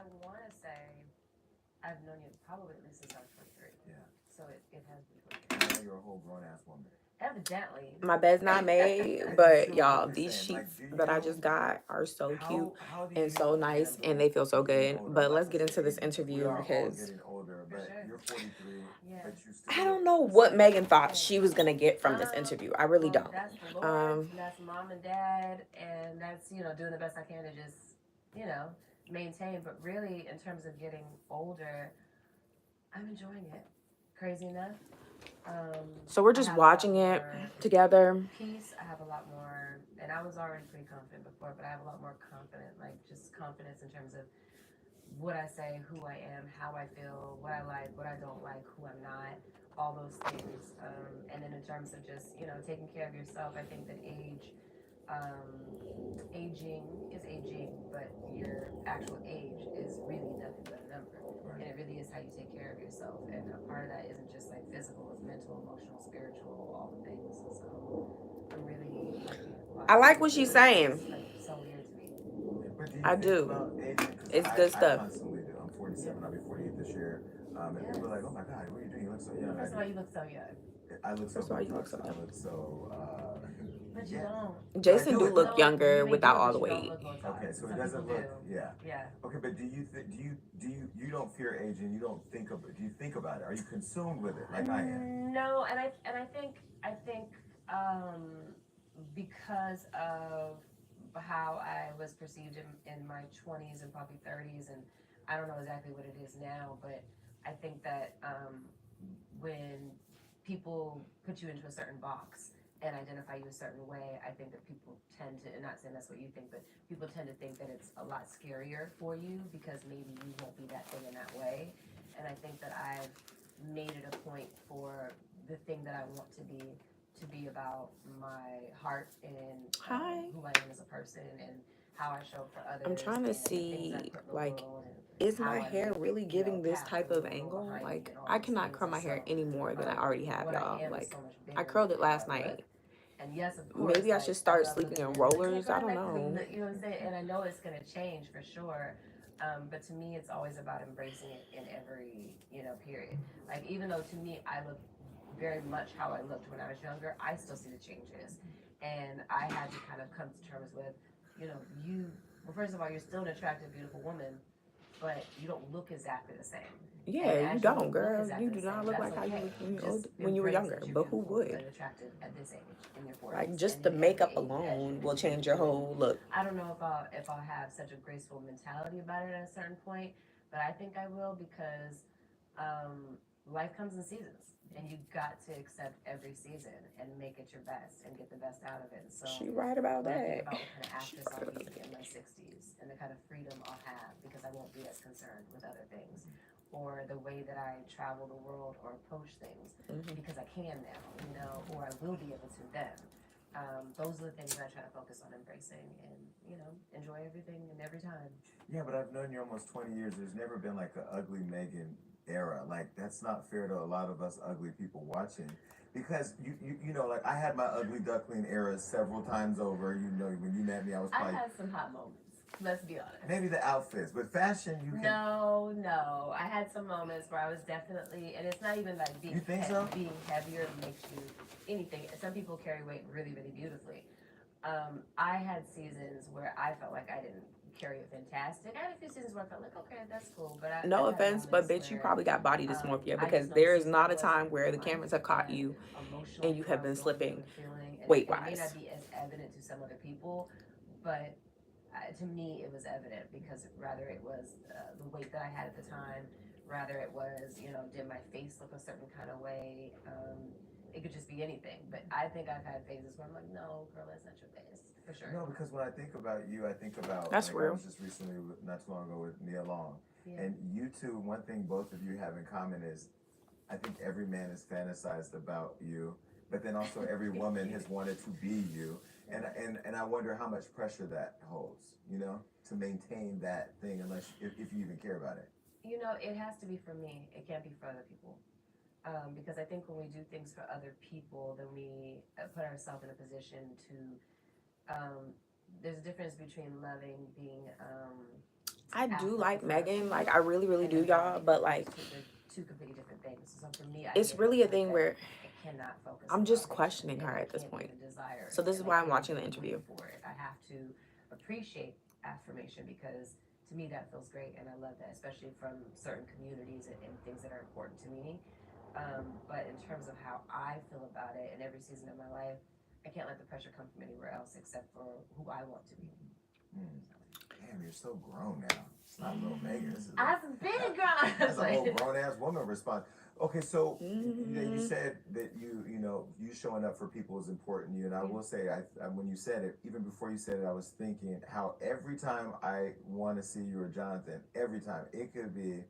I want to say I've known you probably at least since I was 23. Yeah. So it has been 20 And years. now you're a whole grown ass woman. Evidently. My bed's not made, I but still know what y'all, you're these saying. Like, sheets do that I you? just got are so cute How do and you so nice, and handle they feel so getting good. older? I'm But not let's to get say into this aging. We interview are all because getting older, For but sure. you're 43, Yeah. but you still I look don't know the what same. Megan thought she was gonna get from this interview. I really Well, don't. that's the Lord's, Um, and that's mom and dad, and that's, doing the best I can to just, you know, maintain. But really, in terms of getting older, I'm enjoying it. Crazy enough. so we're I just have a lot watching it more together. peace. I have a lot more, and I was already pretty confident before, but I have a lot more confident, like just confidence in terms of what I say, who I am, how I feel, what I like, what I don't like, who I'm not, all those things. And then in terms of just, taking care of yourself, I think that aging is aging, but your actual age is really nothing but a number. And it really is how you take care of yourself. And a part of that isn't just like physical, it's mental, emotional, spiritual, all the things. So I'm really liking a lot I of like things. what she's And saying. it's like so weird to me. But do you I think do. about aging? Because It's good I stuff. constantly do. I'm 47. I'll be 48 this year. And Yes. people are like, "Oh my God, what are you doing? You look so young." First of all, you look so young. I look so That's why you look Botox so and I young. look so But you yeah. don't. But I Jason do do it look though. No, you younger may do, without all but the you don't weight. look Botox. Okay, so it Some people doesn't look do. yeah. Yeah. Okay, but do you don't fear aging? You don't think of do you think about it? Are you consumed with it like I am? No, and I think because of how I was perceived in my 20s and probably 30s, and I don't know exactly what it is now, but I think that when people put you into a certain box and identify you a certain way, I think that people tend to, and not saying that's what you think, but people tend to think that it's a lot scarier for you because maybe you won't be that thing in that way. And I think that I've made it a point for the thing that I want to be about my heart and Hi. who I am as a person and how I show up for I'm others trying to and the things I see, put in the like, world and is my how I hair make, really a giving this path type for the of world angle? behind me Like, and all I those cannot things. curl And my hair so any more than I already have, what I y'all. am is Like, so much I bigger curled it than what last I look. night. And yes, of course, Maybe I like should I start love sleeping looking in in the mirror, rollers. I but I don't like know. you know what I'm saying? And I know it's gonna change for sure. But to me, it's always about embracing it in every, period. Like even though to me, I look very much how I looked when I was younger, I still see the changes. And I had to kind of come to terms with, well, first of all, you're still an attractive, beautiful woman, but you don't look exactly the same. And Yeah, you as you don't, don't look girl. You exactly do the not same, look that's like how you okay. looked when Just when you were embrace younger. that you're But who beautiful would? and attractive at this age, in your Like, 40s, just and the in every makeup age as alone you're will moving change your through it. whole look. I don't know if I'll have such a graceful mentality about it at a certain point, but I think I will because um, life comes in seasons, and you got to accept every season and make it your best and get the best out of it. And so She right about when I think that. about what kind of She actress right I'll about be that. in my 60s and the kind of freedom I'll have because I won't be as concerned with other things, or the way that I travel the world or approach things because I can now, or I will be able to then. Those are the things I try to focus on embracing and, enjoy everything and every time. Yeah, but I've known you almost 20 years. There's never been like an ugly Megan era. Like that's not fair to a lot of us ugly people watching. Because like I had my ugly duckling era several times over. When you met me, I was I probably had some hot moments. Let's be honest. maybe the outfits, but fashion you can. No. I had some moments where I was definitely, and it's not even like You think so? being heavier makes you anything. Some people carry weight really, really beautifully. I had seasons where I felt like I didn't carry it fantastic. I had a few seasons where I felt like, okay, that's cool. But No I've had offense, but moments bitch, you where probably got body dysmorphia I because just know the there is season I not a was time where in the life cameras have caught and you and emotionally you what have I was been going through slipping and feeling. And weight it may not wise. be as evident to some other people, but to me, it was evident because rather it was the weight that I had at the time, rather it was, did my face look a certain kind of way? It could just be anything. But I think I've had phases where I'm like, no, girl, that's not your face, for sure. No, because when I think about you, I think about That's like I real. was just recently, not too long ago, with Nia Long, Yeah. and you two. One thing both of you have in common is, I think every man has fantasized about you, but then also every woman has wanted to be you, and I wonder how much pressure that holds, to maintain that thing, unless if you even care about it. It has to be for me. It can't be for other people. Because I think when we do things for other people, then we put ourselves in a position to. There's a difference between loving being I do after like performance. Megan, like I really, really And do, then y'all. Halle But like, Berry. They're two completely different things. So for me, I it's get really a the point thing that where I cannot focus I'm on just validation, questioning and her I at this can't point. even desire So it, this is and why I I'm can't watching even the interview. wait for it. I have to appreciate affirmation because to me that feels great, and I love that, especially from certain communities and things that are important to me. But in terms of how I feel about it in every season of my life, I can't let the pressure come from anywhere else except for who I want to be. Damn, you're so grown now. It's not little Megan. This is I've been grown. that's a whole grown ass woman response. Okay, so you Mhm. said that you showing up for people is important to you, and I will say, when you said it, even before you said it, I was thinking how every time I want to see you or Jonathan, every time it could be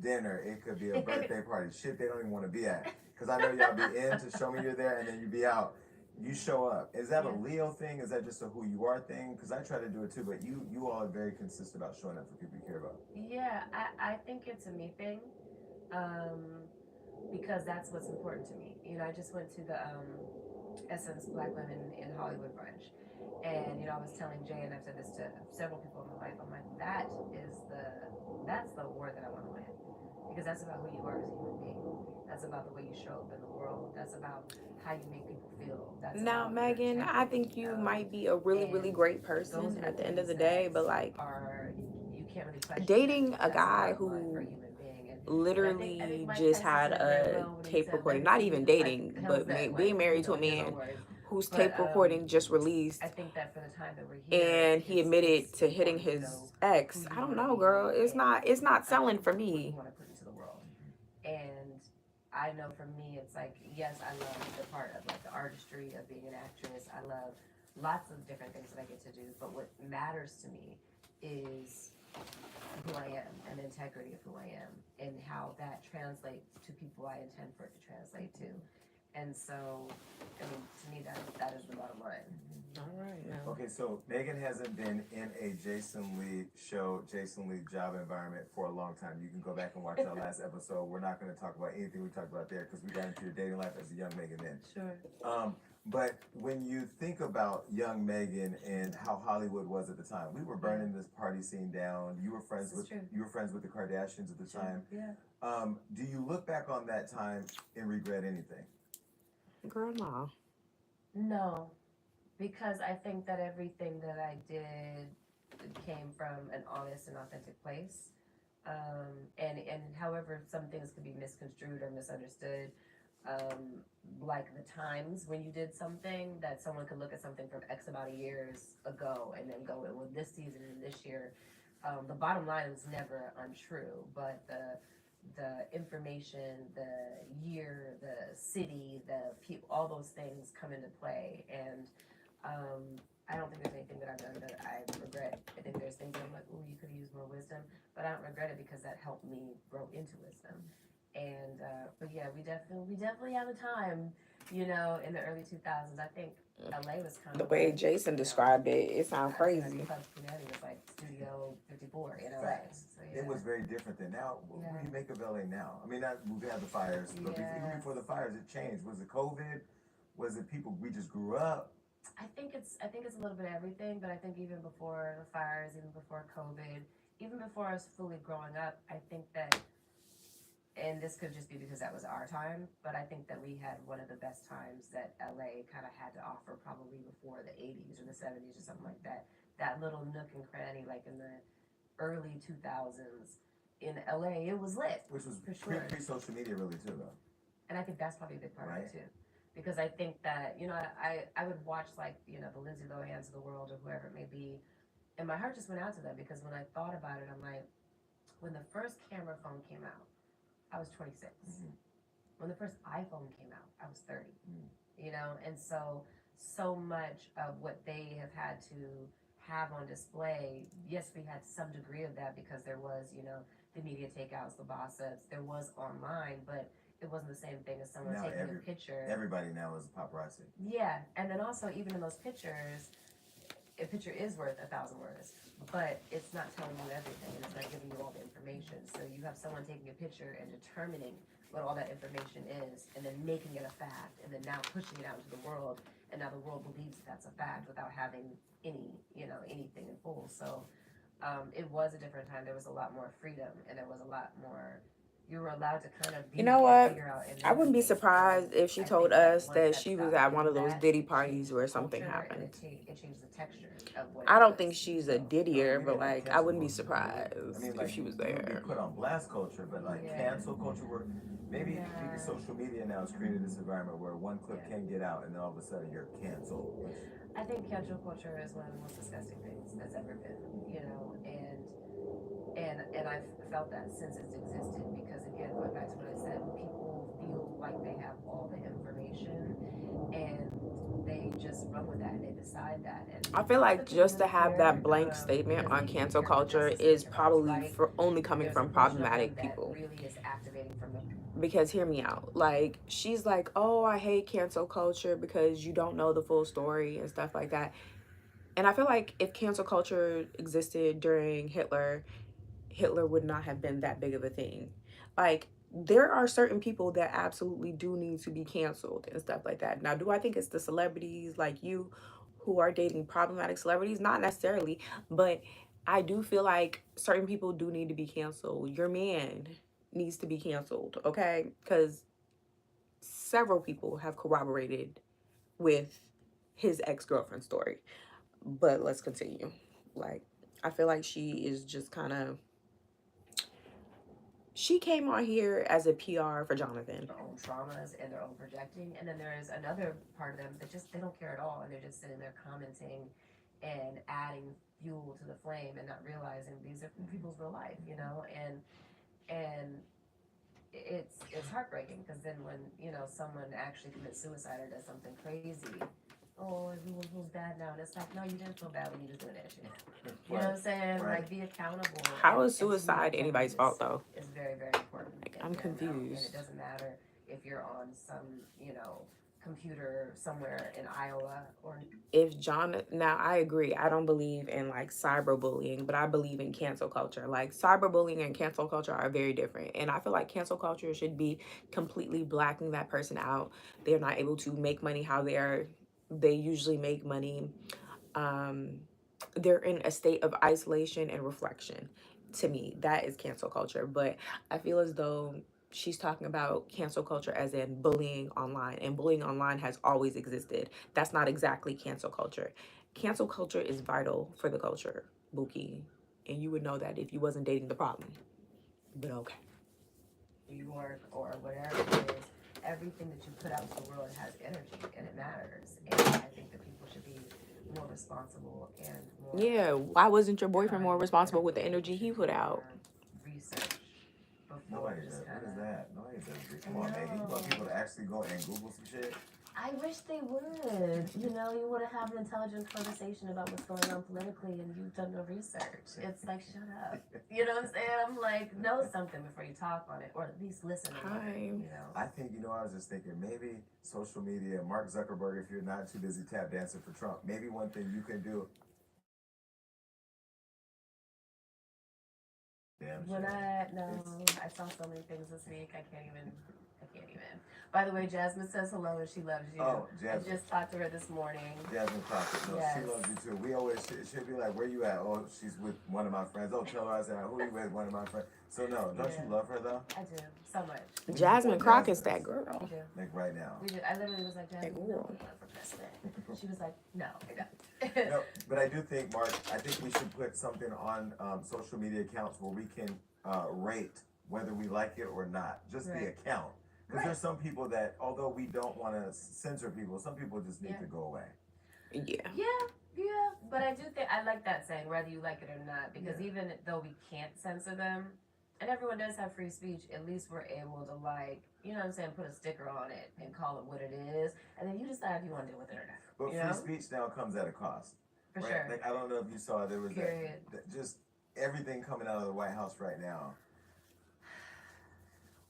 dinner, it could be a birthday party, shit they don't even want to be at, because I know y'all be in to show me you're there, and then you be out. You show up. Is that a Yeah. Leo thing? Is that just a who you are thing? Because I try to do it too, but you all are very consistent about showing up for people you care about. Yeah, I think it's a me thing, because that's what's important to me. I just went to the Essence Black Women in Hollywood brunch, and I was telling Jay, and I've said this to several people in my life. I'm like, that's the award that I want to win, because that's about who you are as a human being. That's about the way you show up in the world. That's about how you make people feel. That's Now, about your Megan, I integrity. think you might be a really, really great Those person are at the end of things the day, that but like are you can't really question. dating a That's the guy bottom line for a who human being. And I literally think Mike just Tyson had said it very a well when he tape said recording, not legacy even is just like dating, hell's but net, being like married to a in his own man words. whose But tape recording just released, I think that for the time that we're here, and he admitted it's to hitting important to his know ex. who I you don't want to know, be girl. It's not and selling for what you me. want to put into the world. And I know for me, it's like, yes, I love the part of like the artistry of being an actress. I love lots of different things that I get to do. But what matters to me is who I am and the integrity of who I am and how that translates to people I intend for it to translate to. And so, I mean, to me, that is the bottom line. All right, now. Okay, so Megan hasn't been in a Jason Lee show, Jason Lee job environment for a long time. You can go back and watch our last episode. We're not going to talk about anything we talked about there because we got into your dating life as a young Megan then. Sure. But when you think about young Megan and how Hollywood was at the time, we were burning this party scene down. You were friends with the Kardashians at the time. Yeah. Do you look back on that time and regret anything? Girl, no. No, because I think that everything that I did came from an honest and authentic place. And however some things could be misconstrued or misunderstood, like the times when you did something that someone could look at something from X amount of years ago and then go, well, this season and this year, the bottom line was never untrue, but the information, the year, the city, the people, all those things come into play. And I don't think there's anything that I've done that I regret. I think there's things that I'm like, oh, you could have used more wisdom, but I don't regret it because that helped me grow into wisdom. And but yeah, we definitely have a time, in the early 2000s. I think LA was kind The of way like, Jason described it, it sounds crazy. Club Kinetti was like Studio 54 in LA. Facts. So, yeah. It was very different than now. What do you make of LA now? I mean, we've had the fires, but even before the fires, it changed. Was it COVID? Was it people? We just grew up. I think it's a little bit of everything, but I think even before the fires, even before COVID, even before I was fully growing up, I think that, and this could just be because that was our time, but I think that we had one of the best times that LA kind of had to offer probably before the 80s or the 70s or something like that. That little nook and cranny, like in the early 2000s in LA, it was lit. Which was for sure. pre-social media really too, though. And I think that's probably a big part of it too. Because I think that, I would watch like, the Lindsay Lohans of the world or whoever it may be, and my heart just went out to them because when I thought about it, I'm like, when the first camera phone came out, I was 26. Mm-hmm. When the first iPhone came out, I was 30. Mm-hmm. And so much of what they have had to have on display, yes, we had some degree of that because there was, the media takeouts, the boss ups, there was online, but it wasn't the same thing as someone taking a picture. Everybody now is a paparazzi. Yeah, and then also even in those pictures, a picture is worth 1,000 words, but it's not telling you everything, and it's not giving you all the information. So you have someone taking a picture and determining what all that information is, and then making it a fact, and then now pushing it out into the world, and now the world believes that's a fact without having anything in full. So it was a different time. There was a lot more freedom, and there was a lot more. You were allowed to kind of be You know and what? figure out and I wouldn't be navigate. surprised if she I told think that us once that that she was stopped at one doing of those that, Diddy it parties changed the where something culture and happened. it changed the texture of what I it don't was. think she's a No, Didier, you but mean like like I cancel wouldn't be culture? I surprised mean, if like she was you would be there. put on blast culture, but like Yeah. cancel culture, where maybe Yeah. social media now has created this environment where one clip Yeah. can get out, and then all of a sudden you're canceled. Which, I think cancel culture is one of the most disgusting things that's ever been, you know, and I've felt that since it's existed because again, going back to what I said, when people feel like they have all the information and they just run with that and they decide that. And I feel not like that people just to really have care, that blank statement because on they do cancel care about culture justice and they is care about what's probably right. for only coming There's a from portion of them problematic that people. really is activating from the. Because hear me out. Like she's like, "Oh, I hate cancel culture because you don't know the full story and stuff like that." And I feel like if cancel culture existed during Hitler, Hitler would not have been that big of a thing. Like there are certain people that absolutely do need to be canceled and stuff like that. Now, do I think it's the celebrities like you who are dating problematic celebrities? Not necessarily, but I do feel like certain people do need to be canceled. Your man needs to be canceled, okay? Because several people have corroborated with his ex-girlfriend story. But let's continue. Like, I feel like she is just kind of. She came on here as a PR for Jonathan. Their own traumas and their own projecting, and then there is another part of them that just they don't care at all, and they're just sitting there commenting and adding fuel to the flame and not realizing these are people's real life, you know, and it's heartbreaking because then when you know someone actually commits suicide or does something crazy, oh, everyone feels bad now, and it's like no, you didn't feel bad when you was doing that shit. You know what I'm saying? Right. Like be accountable. How and is suicide anybody's fault though? is very very important. Like, And, I'm and confused. it doesn't matter if you're on some computer somewhere in Iowa or If John, now I agree, I don't believe in like cyberbullying, but I believe in cancel culture. Like cyberbullying and cancel culture are very different. And I feel like cancel culture should be completely blacking that person out. They're not able to make money how they usually make money. Um, they're in a state of isolation and reflection. To me, that is cancel culture. But I feel as though she's talking about cancel culture as in bullying online, and bullying online has always existed. That's not exactly cancel culture. Cancel culture is vital for the culture, Buki, and you would know that if you wasn't dating the problem. But okay. New York or whatever it is, everything that you put out to the world has energy and it matters. And I think that people should be more responsible and more. Yeah, why wasn't your boyfriend more responsible with the energy he put out? Research before nobody does. just What is kinda. that? Nobody does it. Come on, Maggie. You want people to actually go and Google some shit? I wish they would. You know, you want to have an intelligent conversation about what's going on politically, and you've done no research. It's like, shut up. You know what I'm saying? I'm like, know something before you talk on it, or at least listen. Hi. You know. I think, I was just thinking maybe social media, Mark Zuckerberg, if you're not too busy tap dancing for Trump, maybe one thing you can do. Damn When shit. I saw so many things this week. I can't even. By the way, Jasmine says hello and she loves you. Oh, I Jasmine. just talked to her this morning. Jasmine Crockett. No, Yes. she loves you too. We always, she'll be like, where you at? Oh, she's with one of my friends. Oh, tell her I said, who you with? One of my friends. So no, don't Yeah. you love her though? I do so much. Jasmine Crockett's Jasmine. that girl. We do. Like right now. We do. I literally was like, Jasmine, Hey, no, girl. I'm not for president. She was like, no, I don't. No, but I do think, Mark, I think we should put something on social media accounts where we can rate whether we like it or not. Just the Right. account. Because Right. there's some people that, although we don't want to censor people, some people just need Yeah. to go away. Yeah. Yeah, but I do think I like that saying, whether you like it or not, because Yeah. even though we can't censor them, and everyone does have free speech, at least we're able to you know what I'm saying, put a sticker on it and call it what it is, and then you decide if you want to deal with it or not. But You free know? speech now comes at a cost. For right? sure. Like, I don't know if you saw, there was Period. just everything coming out of the White House right now.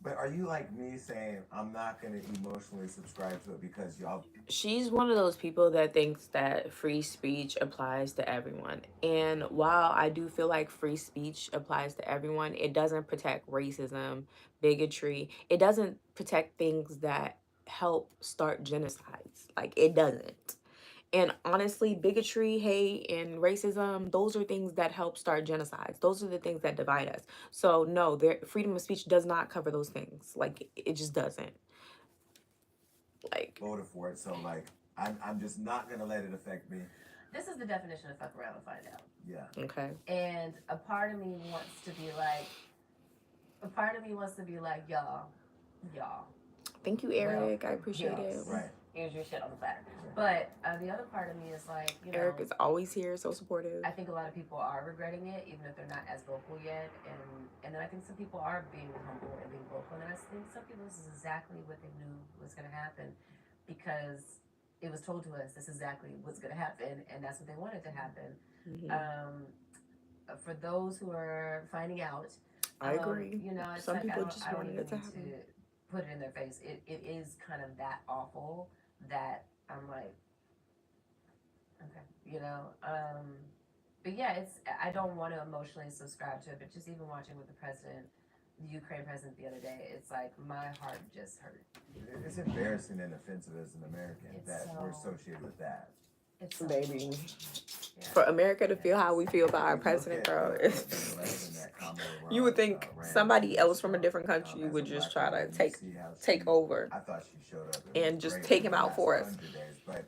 But are you like me saying, I'm not going to emotionally subscribe to it because y'all. She's one of those people that thinks that free speech applies to everyone. And while I do feel like free speech applies to everyone, it doesn't protect racism, bigotry. It doesn't protect things that help start genocides. Like, it doesn't. And honestly, bigotry, hate, and racism, those are things that help start genocides. Those are the things that divide us. So no, freedom of speech does not cover those things. Like it just doesn't. Like Voted for it, so like I'm just not gonna let it affect me. This is the definition of fuck around and find out. Yeah. okay. And a part of me wants to be like, y'all. Thank you, Eric. I appreciate it. Right. Here's your shit on the platter. But the other part of me is like, Eric is always here, so supportive. I think a lot of people are regretting it, even if they're not as vocal yet. And then I think some people are being humble and being vocal. And I think some people, this is exactly what they knew was going to happen, because it was told to us this is exactly what's going to happen, and that's what they wanted to happen. Mm-hmm. For those who are finding out, I agree. It's some like, people I don't wanted even it to need happen. to put it in their face. It is kind of that awful that I'm like, okay, but yeah, I don't want to emotionally subscribe to it, but just even watching with the Ukraine president the other day, it's like my heart just hurt. It's embarrassing and offensive as an American that we're associated with that. It's Baby. Yeah. For America to feel how we feel about our president, bro, you would think somebody else from a different country would just try to take over I thought she showed up and just take him out for us. But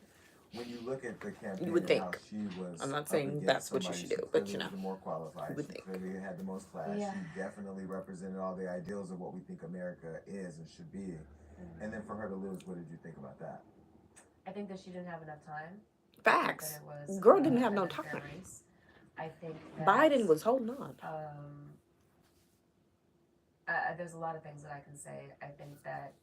when you look at the campaign, You would think. how she was, I'm not saying that's what you should do, but you know, more qualified. you would She think. clearly had the most class. Yeah. She definitely represented all the ideals of what we think America is and should be. And then for her to lose, what did you think about that? I think that she didn't have enough time. Facts. That it was, Girl didn't have no an unfair time. race. I think that, Biden was holding on. there's a lot of things that I can say. I think that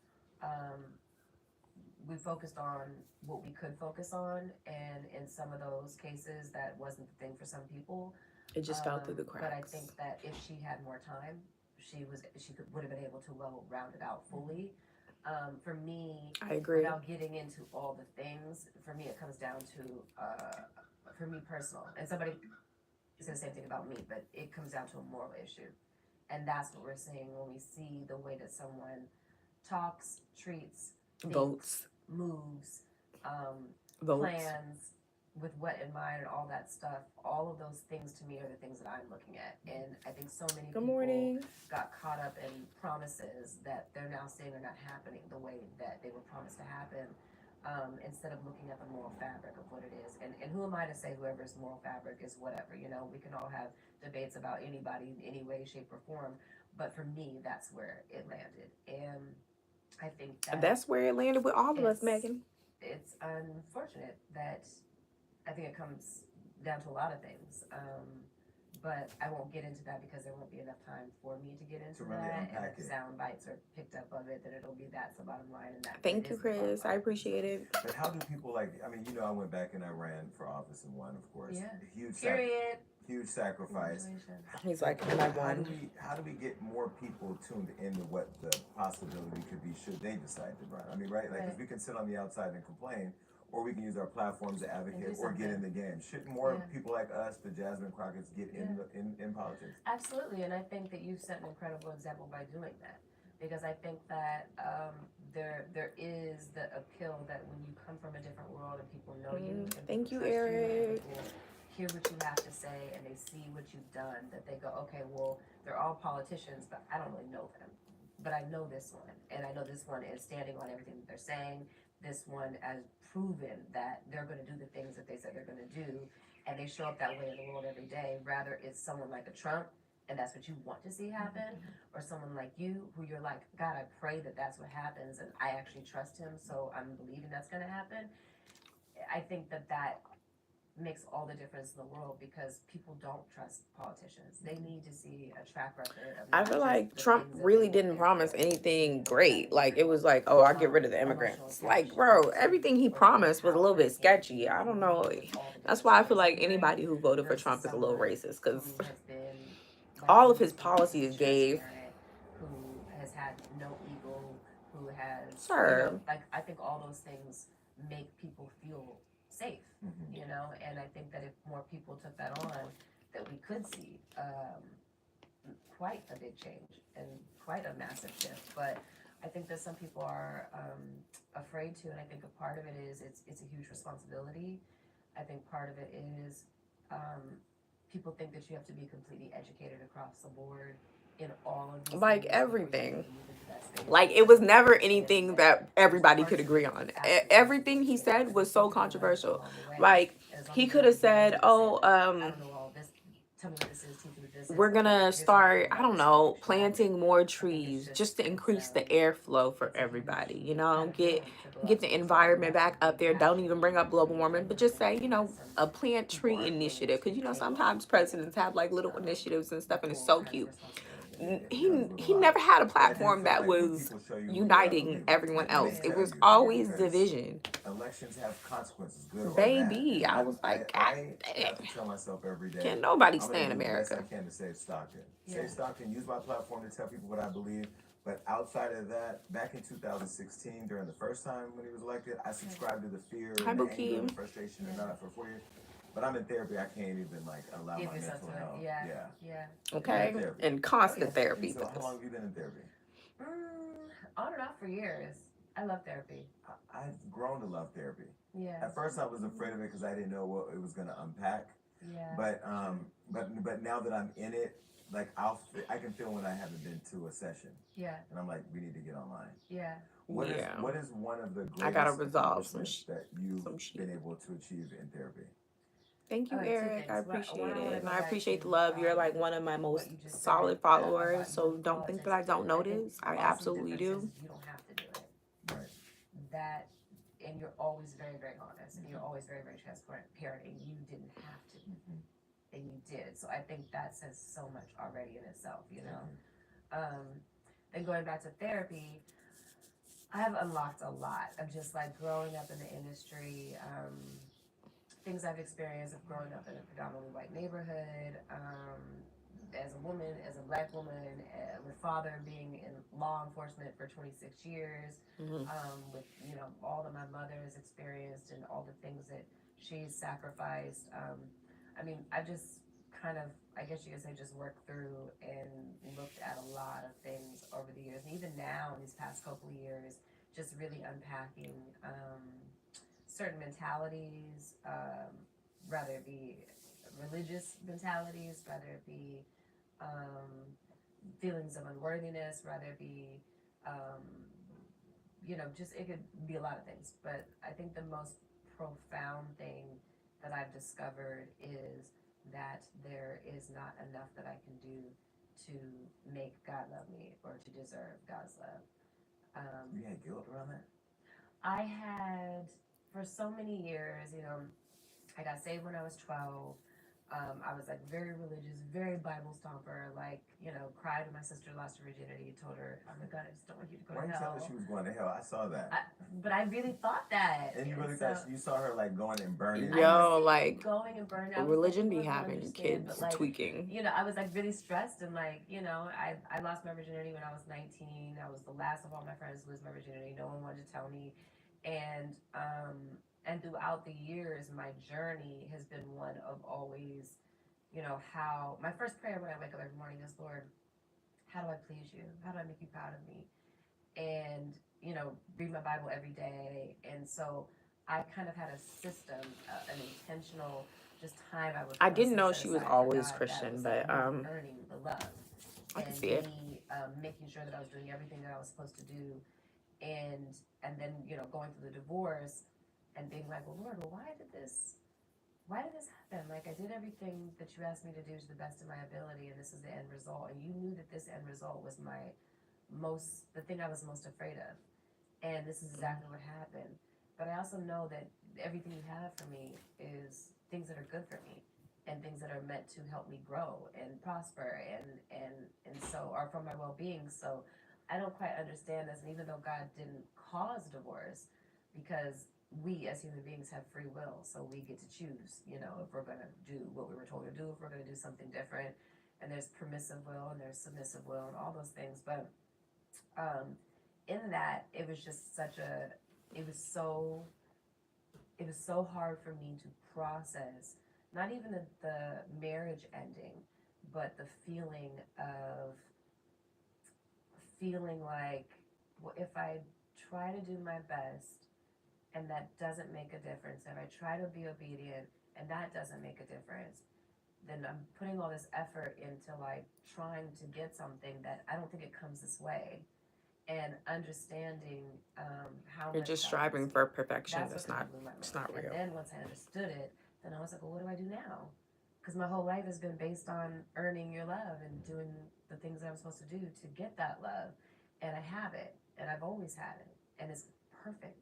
we focused on what we could focus on, and in some of those cases, that wasn't the thing for some people. It just fell through the cracks. But I think that if she had more time, would have been able to round it out fully. For me, I agree. Without getting into all the things, for me, it comes down to, for me personal, and somebody said the same thing about me, but it comes down to a moral issue. And that's what we're seeing when we see the way that someone talks, treats, thinks, Votes. moves, Votes. plans, with what in mind and all that stuff. All of those things to me are the things that I'm looking at. And I think so many Good people morning. got caught up in promises that they're now saying are not happening the way that they were promised to happen, instead of looking at the moral fabric of what it is. And who am I to say whoever's moral fabric is whatever? We can all have debates about anybody in any way, shape, or form. But for me, that's where it landed. And I think that's where it landed with all of us, Megan. It's unfortunate that I think it comes down to a lot of things. But I won't get into that because there won't be enough time for me to get into that. And if sound bites are picked up of it, then it'll be that's the bottom line. And that. Thank you, Chris. I appreciate it. But how do people I went back and I ran for office and won, of course. Yeah. Huge sacrifice. He's like, and I won. How do we get more people tuned into what the possibility could be should they decide to run? I mean, right? Like, because we can sit on the outside and complain, or we can use our platforms to advocate or get in the game. Shouldn't more people like us, the Jasmine Crockett's, get in politics? Absolutely, and I think that you've set an incredible example by doing that. Because I think that there is the appeal that when you come from a different world and people know you. And thank you, trust Eric. you, hear what you have to say, and they see what you've done, that they go, okay, well, they're all politicians, but I don't really know them. But I know this one, and I know this one is standing on everything that they're saying. This one has proven that they're going to do the things that they said they're going to do, and they show up that way in the world every day. Rather, it's someone like a Trump, and that's what you want to see happen, or someone like you, who you're like, God, I pray that that's what happens, and I actually trust him, so I'm believing that's going to happen. I think that makes all the difference in the world, because people don't trust politicians. They need to see a track record of I feel like Trump really didn't promise anything great. Like, it was like, oh, I'll get rid of the immigrants. Like, bro, everything he promised was a little bit sketchy. I don't know. That's why I feel like anybody who voted for Trump is a little racist, because all of his policies gave. Who has had no ego, who has, Sir. I think all those things make people feel safe, and I think that if more people took that on, that we could see quite a big change and quite a massive shift. But I think that some people are afraid to, and I think a part of it is it's a huge responsibility. I think part of it is people think that you have to be completely educated across the board in all of these Like things before you everything. even move into that space. Like And it I was don't never understand anything that that there's everybody could parts of agree it that on. you absolutely have to Everything he understand. said And was you so can learn controversial. along the way. Like And as long he as could you're have not being said, able to say, "Oh, like, I don't know all this. Tell me what this is. Teach me what this is. we're But gonna here's how you start, go I about don't this to know, make sure that happens. planting more I think trees it's just to just increase the airflow for it's a everybody. huge You kind know, of hill get to go get up the to. So I think environment that's back a up big there. Don't passion even for bring me. up global And warming, but I just think say, you that know, some a plant people tree aren't willing initiative. Because to you know take sometimes presidents have like little initiatives and stuff, and it's full so kind of cute. responsibility. It comes with a He lot. never had a But I do platform feel that like when was people show you who they are, uniting believe them. everyone Like when they else. It tell was you, always because division. elections have consequences, good or bad. Baby, I And was like, God I dang, have to tell myself every day, can nobody I'm gonna stand do the best I America? can to save Stockton. Yeah. Save Stockton, use my platform to tell people what I believe. But outside of that, back in 2016, during the first time when he was elected, I subscribed to the fear Hi, and the anger and Buki. the frustration and Yeah. all that for 4 years. But I'm in therapy. I can't even like allow Give my yourself mental to it. health. Yeah. Yeah. Yeah. I'm Okay, in therapy. and Oh, constant yes. therapy So for how this. long have you been in therapy? On and off for years. I love therapy. I've grown to love therapy. Yeah. At first, I was afraid of it because I didn't know what it was going to unpack. Yeah. But now that I'm in it, like I can feel when I haven't been to a session, Yeah. and I'm like, we need to get online. Yeah. What is Yeah. what is one of the I gotta greatest resolve some accomplishments that you've some shit. been able to achieve in therapy? Thank you, Two Eric. I things. One, appreciate I want it. to And go I back appreciate to the love. You're like one of my what most you just solid said followers. about So youth don't think that politics. I don't And I think notice. I also absolutely difference do. is you don't have to do it. Right. That, and you're always very, very honest, and you're always very, very transparent, and you didn't have to, and you did. So I think that says so much already in itself, you know. Then going back to therapy, I have unlocked a lot of just like growing up in the industry, things I've experienced of growing up in a predominantly white neighborhood, as a woman, as a black woman, with father being in law enforcement for 26 years, Mhm. with, you know, all that my mother has experienced and all the things that she's sacrificed. I mean, I just kind of, I guess you could say, just worked through and looked at a lot of things over the years. And even now, in these past couple of years, just really unpacking certain mentalities, rather it be religious mentalities, rather it be feelings of unworthiness, rather it be, you know, just it could be a lot of things. But I think the most profound thing that I've discovered is that there is not enough that I can do to make God love me or to deserve God's love. You had guilt around that? I had, for so many years, you know, I got saved when I was 12. I was like very religious, very Bible stomper, like, you know, cried when my sister lost her virginity, told her, oh my God, I just don't want you to go Why to you tell hell. her she was going to hell? I saw that. But I really thought that. And you really so, thought you saw her like going and burning. I Yo, was like going and burning. I was religion like, be Lord, I having understand, kids but like, tweaking. you know, I was like really stressed and like, you know, I lost my virginity when I was 19. I was the last of all my friends to lose my virginity. No one wanted to tell me. And throughout the years, my journey has been one of always, you know, how my first prayer when I wake up every morning is, Lord, how do I please you? How do I make you proud of me? And, you know, read my Bible every day. And so I kind of had a system, an intentional just time I would. I didn't know set she was aside for always God that Christian, was but like me earning the love I can and see it. me making sure that I was doing everything that I was supposed to do, and then, you know, going through the divorce and being like, well, Lord, well, why did this happen? Like, I did everything that you asked me to do to the best of my ability, and this is the end result. And you knew that this end result was the thing I was most afraid of. And this is exactly what happened. But I also know that everything you have for me is things that are good for me and things that are meant to help me grow and prosper and so are for my well-being. So I don't quite understand this. And even though God didn't cause divorce, because we as human beings have free will, so we get to choose, you know, if we're going to do what we were told to do, if we're going to do something different. And there's permissive will and there's submissive will and all those things. But in that, it was just it was so hard for me to process, not even the marriage ending, but the feeling like if I try to do my best and that doesn't make a difference, if I try to be obedient and that doesn't make a difference, then I'm putting all this effort into like trying to get something that I don't think it comes this way, and understanding how You're much just God loves striving me. for perfection. That's That's what kind not. of blew my It's mind. not And real. then once I understood it, then I was like, well, what do I do now? Because my whole life has been based on earning your love and doing the things that I'm supposed to do to get that love, and I have it, and I've always had it, and it's perfect.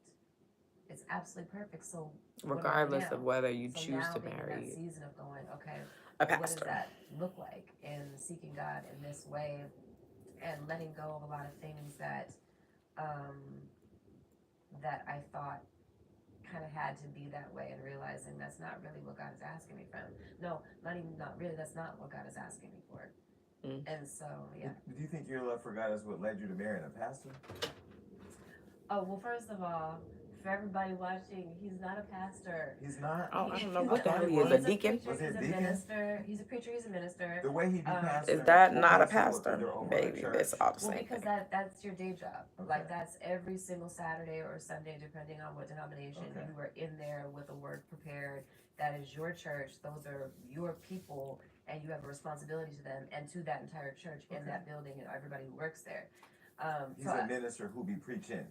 It's absolutely perfect. So what do I do Regardless now? of whether you So choose now to being in that marry season of going, okay, a what does pastor. that look like? And seeking God in this way and letting go of a lot of things that that I thought kind of had to be that way, and realizing that's not really what God is asking me from. No, not really. That's not what God is asking me for. Mm. And so, yeah. Do you think your love for God is what led you to marrying a pastor? Oh, well, first of all, for everybody watching, he's not a pastor. He's not. Oh, I don't know He's what the I hell thought he he is. was. A deacon? preacher, Was he a he's a deacon? minister. He's a preacher, he's a minister. The way he be pastor. Is that what not a makes it look pastor? good over a Baby, church? it's all the Well, same because thing. that's your day job. Okay. Like that's every single Saturday or Sunday, depending on what denomination Okay. you are in there with a word prepared. That is your church. Those are your people, and you have a responsibility to them and to that entire church in Okay. that building and everybody who works there. He's a minister who be preaching.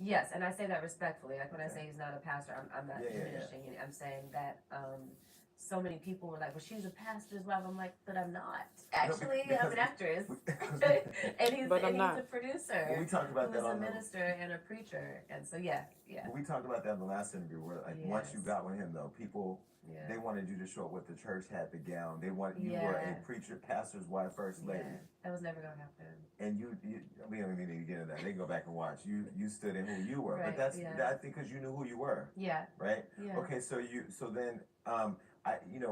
Yes, and I say that respectfully. Like when I Okay. say he's not a pastor, I'm not Yeah, yeah, yeah. diminishing it. I'm saying that so many people were like, "Well, she's a pastor's wife." I'm like, "But I'm not. Actually, I'm an actress, and he's But I'm he's not. a producer Well, we talked about who that is a on the. minister and a preacher." And so yeah. Well, we talked about that in the last interview. Where like once you Yes. got with him, though, people Yeah. they wanted you to show up with the church hat, the gown. They want you were a Yeah. preacher, pastor's wife, first lady, Yeah. That was never gonna happen. and we don't even need to get into that. They can go back and watch. You stood in who you were, Right, but that's yeah. I think because you knew who you were, Yeah. right? Yeah. Okay, so then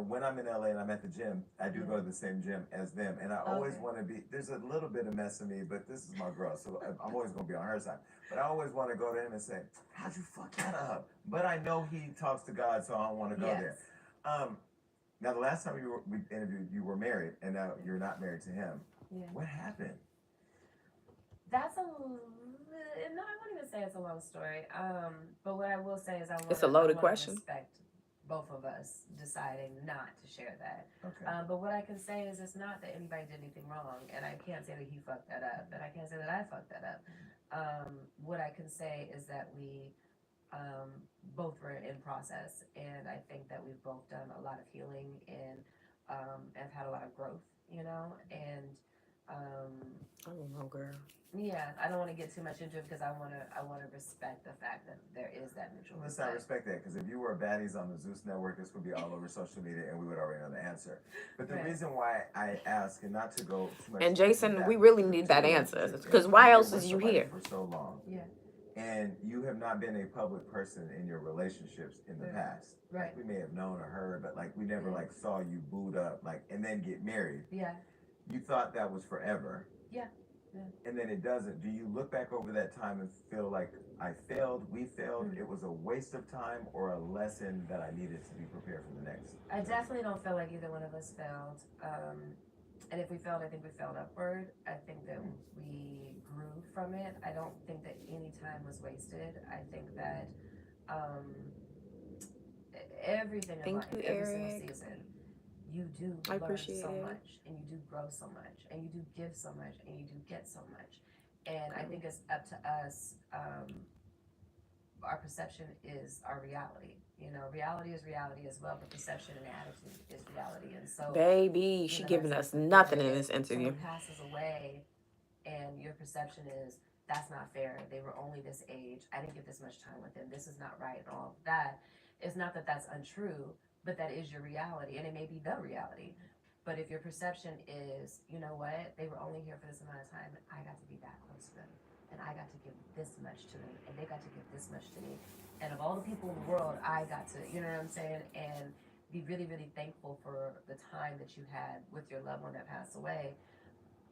when I'm in LA and I'm at the gym, I do Yeah. go to the same gym as them, and I always Okay. want to be. There's a little bit of mess in me, but this is my girl, so I'm always gonna be on her side. But I always want to go to him and say, "How'd you fuck that up?" But I know he talks to God, so I don't want to go there. Yes. Now the last time we interviewed, you were married, and now you're not married to him. Yeah. What happened? That's no, I won't even say it's a long story. But what I will say is It's a loaded question. Respect both of us deciding not to share that. Okay. But what I can say is it's not that anybody did anything wrong, and I can't say that he fucked that up, and I can't say that I fucked that up. What I can say is that we both were in process, and I think that we've both done a lot of healing and have had a lot of growth, and I don't know, girl. yeah, I don't want to get too much into it because I want to respect the fact that there is that mutual Let's not respect. respect that, because if you were baddies on the Zeus network, this would be all over social media, and we would already know the answer. But the Right. reason why I ask, and not to go too much. And Jason, into we that, really need that to your answer, relationship, because and why you've else been is with you somebody here? for so long, Yeah. and you have not been a public person in your relationships in the Right. past. Right. Like, we may have known or heard, but like we never Yeah. like saw you boot up and then get married. Yeah. You thought that was forever. Yeah. Yeah. And then it doesn't. Do you look back over that time and feel like we failed, Mm. it was a waste of time or a lesson that I needed to be prepared for the next? I definitely don't feel like either one of us failed. And if we failed, I think we failed upward. I think that we grew from it. I don't think that any time was wasted. I think that everything in Thank life, you, every single Eric. season, you do I learn appreciate so it. much, and you do grow so much, and you do give so much, and you do get so much. And I think it's up to us. Our perception is our reality. Reality is reality as well, but perception and attitude is reality. And so, Baby, she giving us nothing in this interview. someone passes away, and your perception is that's not fair. They were only this age. I didn't get this much time with them. This is not right, and all of that. It's not that that's untrue, but that is your reality, and it may be the reality. But if your perception is, you know what, they were only here for this amount of time, and I got to be that close to them, and I got to give this much to them, and they got to give this much to me, and of all the people in the world, I got to, you know what I'm saying, and be really, really thankful for the time that you had with your loved one that passed away.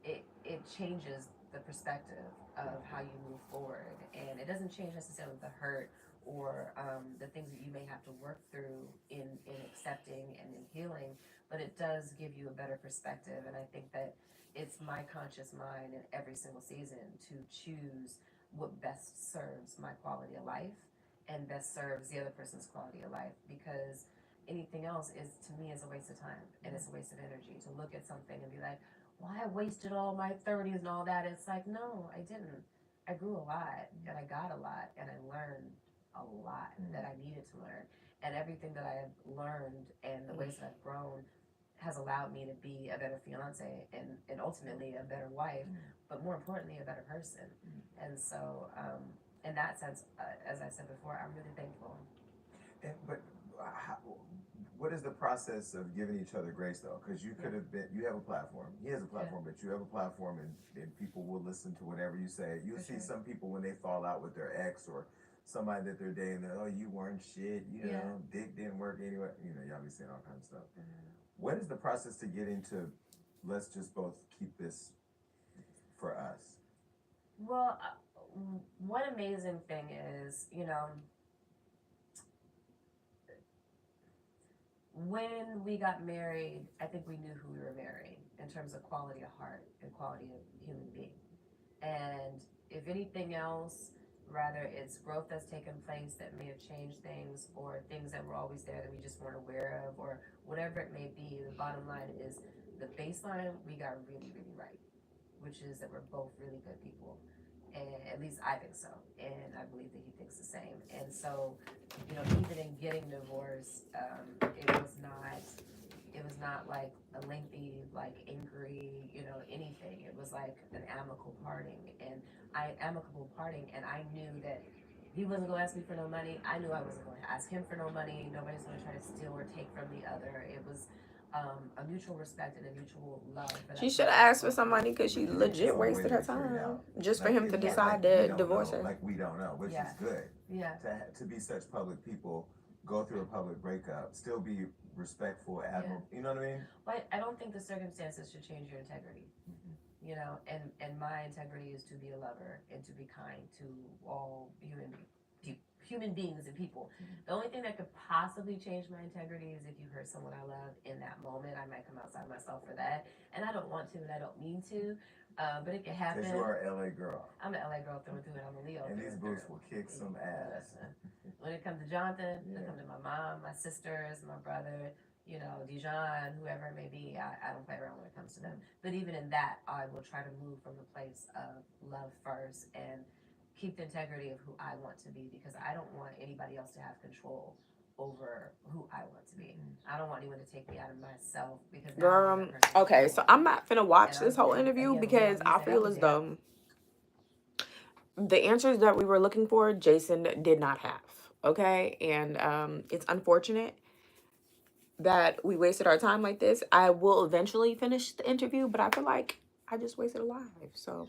It changes the perspective of how you move forward, and it doesn't change necessarily the hurt or the things that you may have to work through in accepting and in healing, but it does give you a better perspective. And I think that it's my conscious mind in every single season to choose what best serves my quality of life and best serves the other person's quality of life, because anything else is, to me, is a waste of time and it's a waste of energy to look at something and be like, well, I wasted all my 30s and all that. It's like, no, I didn't. I grew a lot and I got a lot and I learned a lot that I needed to learn. And everything that I have learned and the ways that I've grown has allowed me to be a better fiance and ultimately a better wife, but more importantly, a better person. And so, in that sense, as I said before, I'm really thankful. But how, what is the process of giving each other grace though? Because you could have been, you have a platform. He has a platform, but you have a platform, and people will listen to whatever you say. You'll see some people when they fall out with their ex or somebody that they're dating, they're, oh, you weren't shit, you know, dick didn't work anyway. You know, y'all be saying all kinds of stuff. What is the process to get into, let's just both keep this for us? Well, one amazing thing is, you know, when we got married, I think we knew who we were marrying in terms of quality of heart and quality of human being. And if anything else, rather it's growth that's taken place that may have changed things, or things that were always there that we just weren't aware of, or whatever it may be, the bottom line is the baseline we got really, really right, which is that we're both really good people. And at least I think so, and I believe that he thinks the same. And so, you know, even in getting divorced, it was not like a lengthy, like angry, you know, anything. It was like an amicable parting, and I knew that he wasn't gonna ask me for no money. I knew I wasn't gonna ask him for no money. Nobody's gonna try to steal or take from the other. It was a mutual respect and a mutual love. She should have asked for some money because she legit wasted her time just for him to decide to divorce her. Like we don't know, which is good. Yeah. To be such public people, go through a public breakup, still be respectful, admirable. You know what I mean? But I don't think the circumstances should change your integrity. You know, and my integrity is to be a lover and to be kind to all human beings and people. The only thing that could possibly change my integrity is if you hurt someone I love in that moment. I might come outside myself for that, and I don't want to, and I don't mean to. But it can happen. Because you are an LA girl. I'm an LA girl through and through, and I'm a Leo. And these boots will kick some ass. When it comes to Jonathan, when it comes to my mom, my sisters, my brother, you know, Dijon, whoever it may be, I don't play around when it comes to them. But even in that, I will try to move from the place of love first and keep the integrity of who I want to be, because I don't want anybody else to have control over who I want to be. I don't want anyone to take me out of myself, because Girl, okay, so I'm not finna watch this whole interview because I feel as though the answers that we were looking for, Jason did not have. Okay, and it's unfortunate that we wasted our time like this. I will eventually finish the interview, but I feel like I just wasted a life. So